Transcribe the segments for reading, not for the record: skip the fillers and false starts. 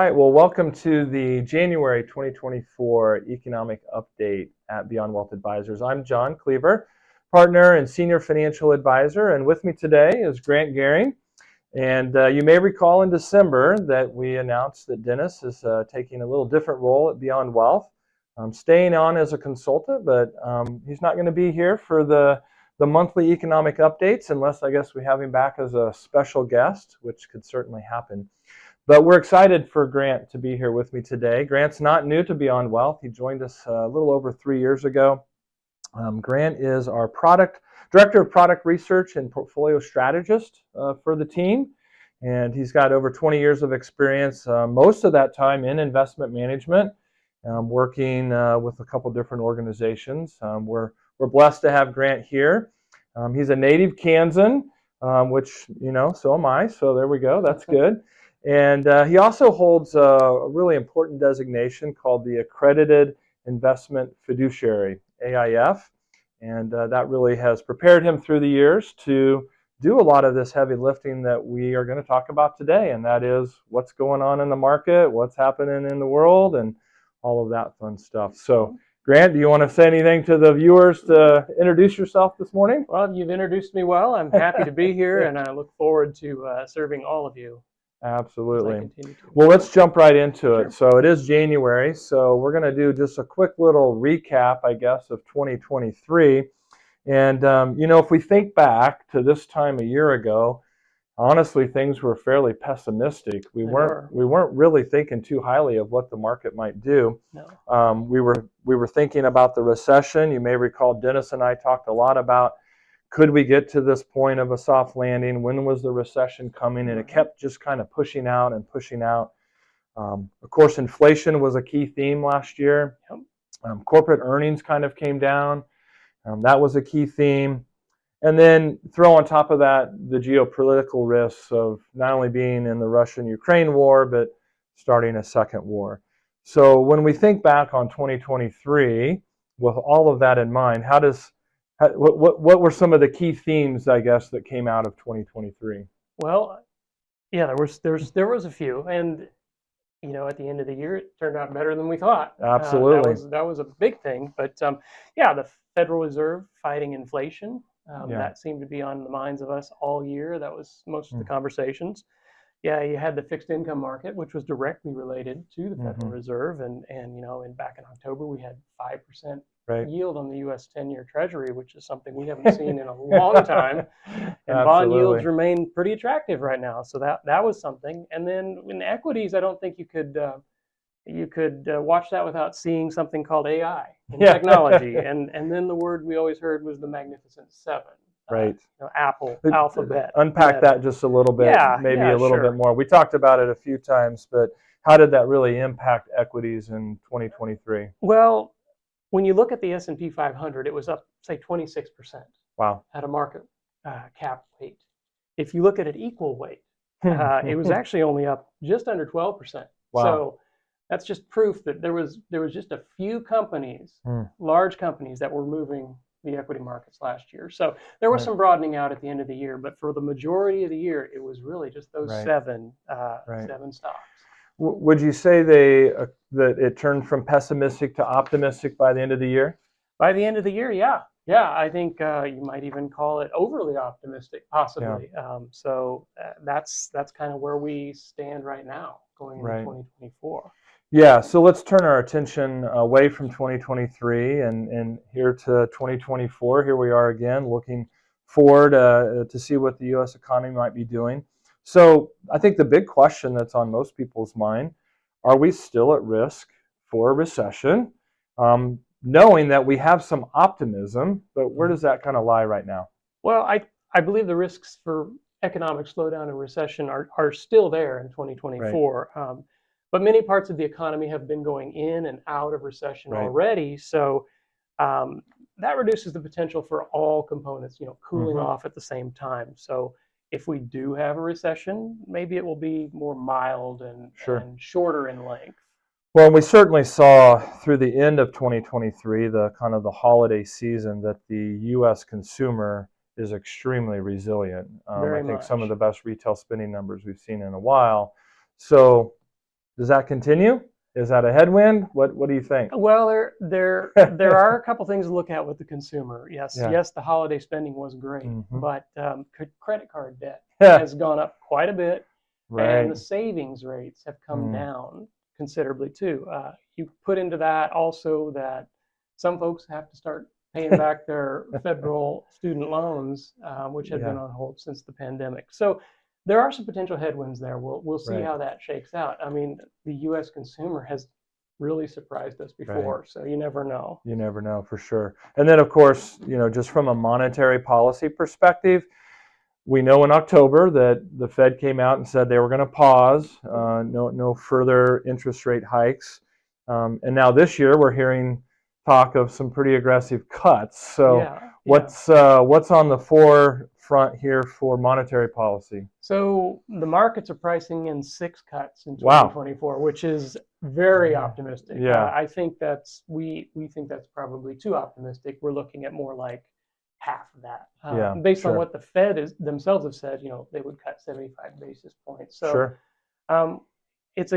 right, well, welcome to the January 2024 Economic Update at Beyond Wealth Advisors. I'm John Cleaver, partner and senior financial advisor, and with me today is Grant Garing. And you may recall in December that we announced that Dennis is taking a little different role at Beyond Wealth, staying on as a consultant, but he's not going to be here for the monthly economic updates unless I guess we have him back as a special guest, which could certainly happen. But we're excited for Grant to be here with me today. Grant's not new to Beyond Wealth. He joined us a little over 3 years ago. Grant is our Director of Product Research and Portfolio Strategist for the team. And he's got over 20 years of experience, most of that time in investment management, working with a couple different organizations. We're blessed to have Grant here. He's a native Kansan, which, so am I. So there we go. That's good. And he also holds a really important designation called the Accredited Investment Fiduciary, AIF. And that really has prepared him through the years to do a lot of this heavy lifting that we are going to talk about today. And that is what's going on in the market, what's happening in the world, and all of that fun stuff. So, Grant, do you want to say anything to the viewers to introduce yourself this morning? Well, you've introduced me well. I'm happy to be here, and I look forward to serving all of you. Absolutely. Well, let's jump right into it. So it is January, so we're going to do just a quick little recap, I guess, of 2023. And, if we think back to this time a year ago, honestly, things were fairly pessimistic. We weren't really thinking too highly of what the market might do. No. We were thinking about the recession. You may recall Dennis and I talked a lot about, could we get to this point of a soft landing? When was the recession coming? And it kept just kind of pushing out and pushing out. Of course, inflation was a key theme last year. Yep. Corporate earnings kind of came down. That was a key theme. And then throw on top of that the geopolitical risks of not only being in the Russian-Ukraine war, but starting a second war. So when we think back on 2023, with all of that in mind, what were some of the key themes, I guess, that came out of 2023? Well, yeah, there was a few, and at the end of the year, it turned out better than we thought. Absolutely, that was a big thing. But the Federal Reserve fighting inflation. That seemed to be on the minds of us all year. That was most of the conversations. Yeah, you had the fixed income market, which was directly related to the Federal Reserve, and back in October we had 5% yield on the U.S. 10-year Treasury, which is something we haven't seen in a long time. And bond yields remain pretty attractive right now, so that was something. And then in equities, I don't think you could watch that without seeing something called AI and technology. And then the word we always heard was the Magnificent Seven. Right. Apple, Alphabet. Unpack that just a little bit, maybe a little bit more. We talked about it a few times, but how did that really impact equities in 2023? Well, when you look at the S&P 500, it was up, say, 26%. Wow. At a market cap weight. If you look at it equal weight, it was actually only up just under 12%. Wow. So that's just proof that there was just a few companies, large companies, that were moving the equity markets last year. So there was some broadening out at the end of the year, but for the majority of the year, it was really just those seven stocks. Would you say that it turned from pessimistic to optimistic by the end of the year? By the end of the year, yeah. I think you might even call it overly optimistic, possibly. Yeah. So that's kind of where we stand right now, going into 2024. Yeah, so let's turn our attention away from 2023 and here to 2024. Here we are again, looking forward to see what the U.S. economy might be doing. So I think the big question that's on most people's mind, are we still at risk for a recession? Knowing that we have some optimism, but where does that kind of lie right now? Well, I believe the risks for economic slowdown and recession are still there in 2024. Right. But many parts of the economy have been going in and out of recession already. So that reduces the potential for all components, cooling off at the same time. So if we do have a recession, maybe it will be more mild and shorter in length. Well, we certainly saw through the end of 2023, the kind of the holiday season, that the U.S. consumer is extremely resilient. I think some of the best retail spending numbers we've seen in a while. So Does that continue? Is that a headwind? What do you think? Well, there are a couple things to look at with the consumer. Yes, Yeah. yes, the holiday spending was great, Mhm. but credit card debt Yeah. has gone up quite a bit, Right. and the savings rates have come Mm. down considerably too. You put into that also that some folks have to start paying back their federal student loans, which had been Yeah. on hold since the pandemic. So there are some potential headwinds there. We'll see Right. how that shakes out. I mean, the U.S. consumer has really surprised us Right. before, so you never know. You never know for sure. And then, of course, just from a monetary policy perspective, we know in October that the Fed came out and said they were going to pause, no further interest rate hikes. And now this year we're hearing talk of some pretty aggressive cuts. So Yeah. what's on the forefront here for monetary policy? So the markets are pricing in 6 cuts in Wow. 2024, which is very optimistic. Yeah. I think we think that's probably too optimistic. We're looking at more like half of that, Yeah, based on sure. what the Fed themselves have said. They would cut 75 basis points. So Sure. it's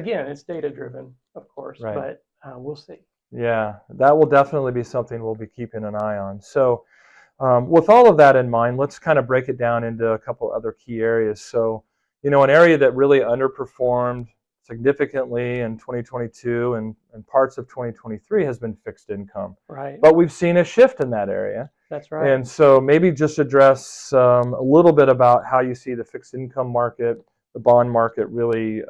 data driven, of course, Right. but we'll see. Yeah, that will definitely be something we'll be keeping an eye on. So with all of that in mind, let's kind of break it down into a couple other key areas. So, an area that really underperformed significantly in 2022 and parts of 2023 has been fixed income. Right. But we've seen a shift in that area. That's right. And so maybe just address a little bit about how you see the fixed income market, the bond market really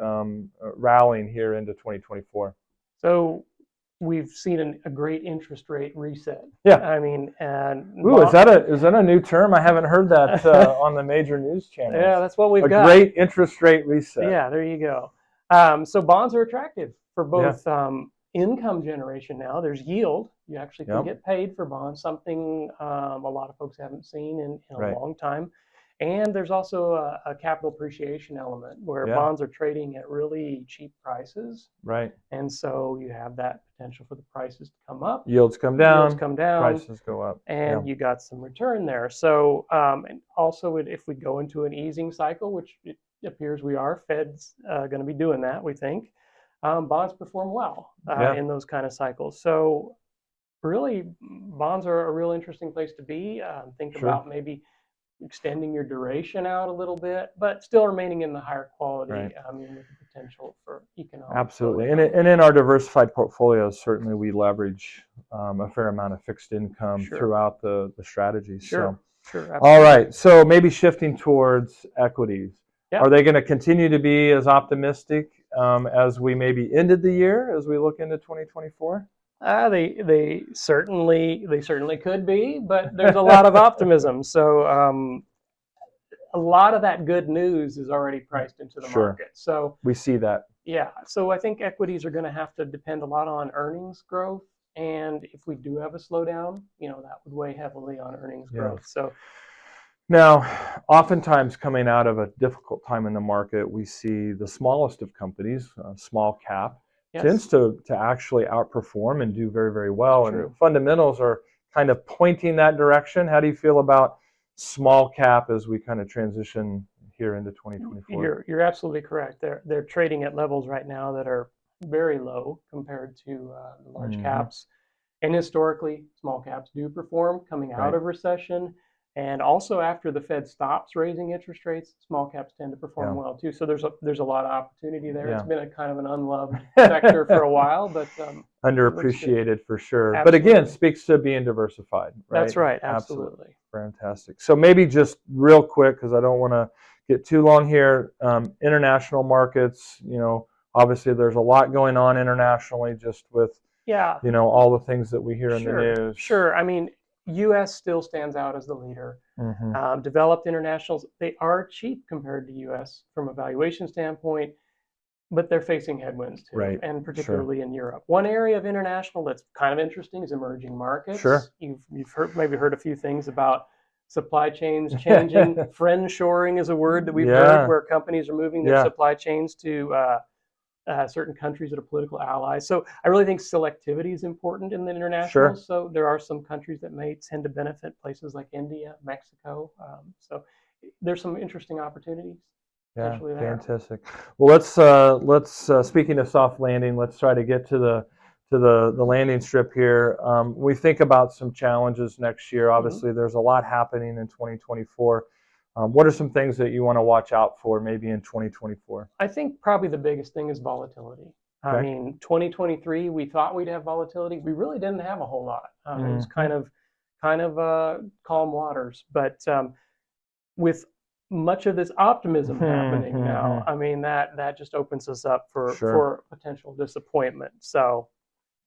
rallying here into 2024. So we've seen a great interest rate reset. Yeah. I mean, and Ooh, is that a new term? I haven't heard that on the major news channels. Yeah, that's what we've got. A great interest rate reset. Yeah, there you go. So bonds are attractive for both income generation now. There's yield. You actually can get paid for bonds, something a lot of folks haven't seen in a long time. And there's also a capital appreciation element where bonds are trading at really cheap prices. Right. And so you have that potential for the prices to come up. Yields come down. Yields come down. Prices go up. And you got some return there. So, and also if we go into an easing cycle, which it appears we are, Fed's going to be doing that, we think, bonds perform well in those kind of cycles. So really, bonds are a real interesting place to be. Think about maybe extending your duration out a little bit, but still remaining in the higher quality with the potential for economic. Absolutely. And in our diversified portfolios, certainly we leverage a fair amount of fixed income throughout the strategies. Sure. All right. So maybe shifting towards equities. Yeah. Are they going to continue to be as optimistic as we maybe ended the year as we look into 2024? They certainly could be, but there's a lot of optimism. So a lot of that good news is already priced into the market. So we see that. Yeah. So I think equities are going to have to depend a lot on earnings growth, and if we do have a slowdown, that would weigh heavily on earnings growth. So now, oftentimes coming out of a difficult time in the market, we see the smallest of companies, small cap, tends to actually outperform and do very, very well. True. And fundamentals are kind of pointing that direction. How do you feel about small cap as we kind of transition here into 2024? You're absolutely correct. They're trading at levels right now that are very low compared to the large caps. And historically, small caps do perform coming out of recession. And also after the Fed stops raising interest rates, small caps tend to perform well too. So there's a lot of opportunity there. It's been a kind of an unloved sector for a while, but underappreciated for sure. Absolutely. But again, speaks to being diversified, right? That's right. Absolutely. Fantastic. So maybe just real quick, because I don't want to get too long here. International markets, obviously there's a lot going on internationally, just with all the things that we hear in the news. Sure. I mean, U.S. still stands out as the leader. Developed internationals, they are cheap compared to U.S. from a valuation standpoint, but they're facing headwinds too, and particularly in Europe. One area of international that's kind of interesting is emerging markets. Sure. You've maybe heard a few things about supply chains changing. Friendshoring is a word that we've heard, where companies are moving their supply chains to certain countries that are political allies. So I really think selectivity is important in the international. So there are some countries that may tend to benefit, places like India, Mexico. So there's some interesting opportunities. potentially there. Fantastic. Well, let's speaking of soft landing, let's try to get to the landing strip here. We think about some challenges next year. Obviously, there's a lot happening in 2024. What are some things that you want to watch out for maybe in 2024? I think probably the biggest thing is volatility. Okay. I mean, 2023, we thought we'd have volatility. We really didn't have a whole lot. It was kind of calm waters. But with much of this optimism happening now, I mean, that just opens us up for potential disappointment. So,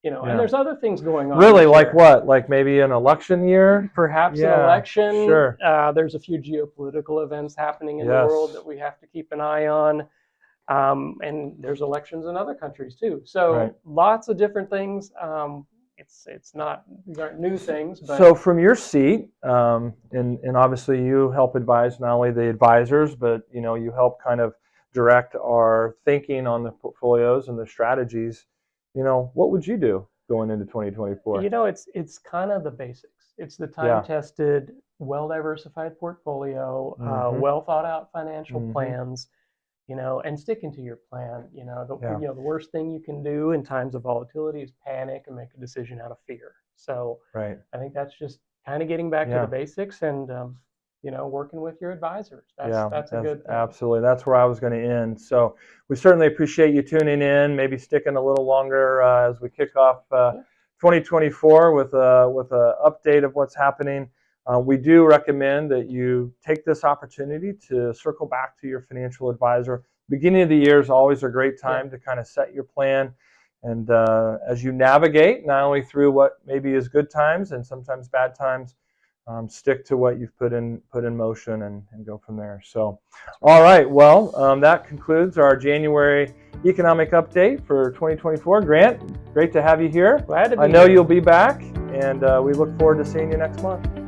and there's other things going on. Really, like what? Like maybe an election year? Perhaps an election. Sure. There's a few geopolitical events happening in the world that we have to keep an eye on. And there's elections in other countries too. So lots of different things. These aren't new things. But so from your seat, and obviously you help advise not only the advisors, but you help kind of direct our thinking on the portfolios and the strategies. What would you do going into 2024? It's kind of the basics. It's the time-tested, well-diversified portfolio, well thought out financial plans. And sticking to your plan. The worst thing you can do in times of volatility is panic and make a decision out of fear. So I think that's just kind of getting back to the basics and working with your advisors. That's a good thing. Absolutely. That's where I was going to end. So we certainly appreciate you tuning in, maybe sticking a little longer as we kick off 2024 with a update of what's happening. We do recommend that you take this opportunity to circle back to your financial advisor. Beginning of the year is always a great time to kind of set your plan. And as you navigate not only through what maybe is good times and sometimes bad times, stick to what you've put in motion and go from there. So, all right. Well, that concludes our January economic update for 2024. Grant, great to have you here. Glad to be I know here. you'll be back, and we look forward to seeing you next month.